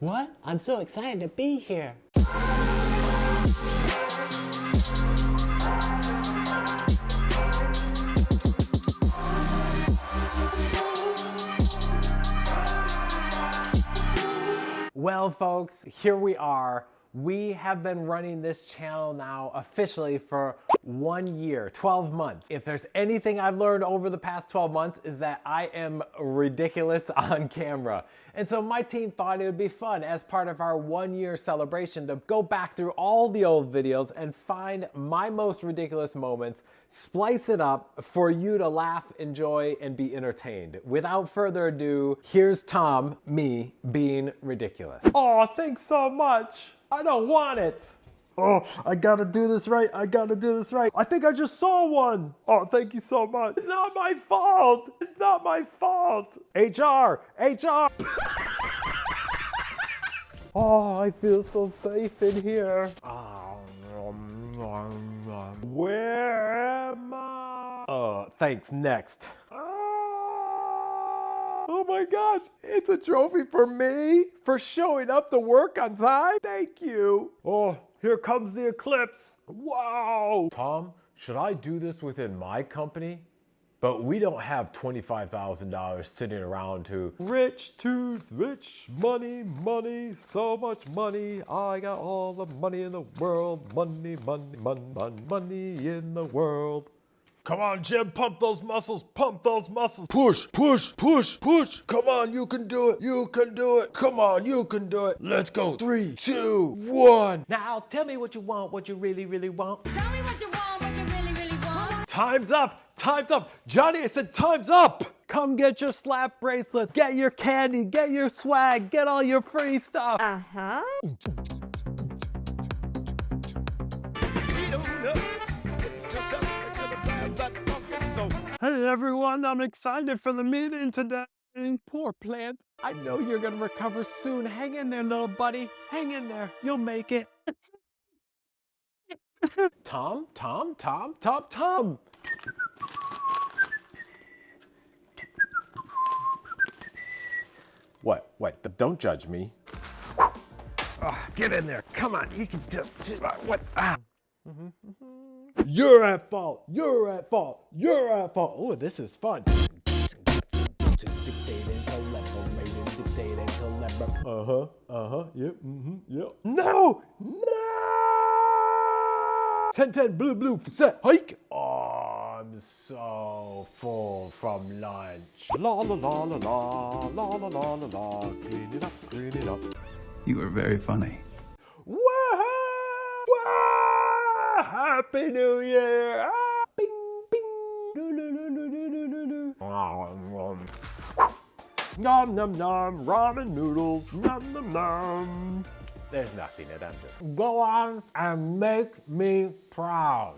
What? I'm so excited to be here. Well, folks, here we are. We have been running this channel now officially for 1 year, 12 months. If there's anything I've learned over the past 12 months is that I am ridiculous on camera. And so my team thought it would be fun as part of our 1 year celebration to go back through all the old videos and find my most ridiculous moments, splice it up for you to laugh, enjoy, and be entertained. Without further ado, here's Tom, me, being ridiculous. Oh, thanks so much. I don't want it. Oh, I gotta do this right. I gotta do this right. I think I just saw one. Oh, thank you so much. It's not my fault. It's not my fault. HR. Oh, I feel so safe in here. Where am I? Thanks, next. Oh my gosh, it's a trophy for me for showing up to work on time. Thank you. Oh, here comes the eclipse. Wow. Tom, should I do this within my company? But we don't have $25,000 sitting around to... Rich tooth, rich, money, money, so much money. I got all the money in the world. Money, money, money, money, money in the world. Come on, Jim, pump those muscles, pump those muscles. Push, push, push, push. Come on, you can do it, you can do it. Come on, you can do it. Let's go. 3, 2, 1. Now tell me what you want, what you really, really want. Tell me what you want, what you really, really want. Time's up, time's up. Johnny, I said time's up. Come get your slap bracelet, get your candy, get your swag, get all your free stuff. Uh-huh. Hey everyone, I'm excited for the meeting today. Poor plant. I know you're gonna recover soon. Hang in there, little buddy. Hang in there. You'll make it. Tom? What? Don't judge me. Get in there. Come on. You can just... What? You're at fault. You're at fault. You're at fault. Oh, this is fun. Yep. No! 10-10, blue, set, hike. Oh, I'm so full from lunch. La la la la la, la la la la la, clean it up, clean it up. You were very funny. Wah! Happy New Year! Ah, bing, bing. Do, do, do, do, do, do, do. Nom nom nom, ramen noodles, nom nom nom. There's nothing in it. I'm just go on and make me proud.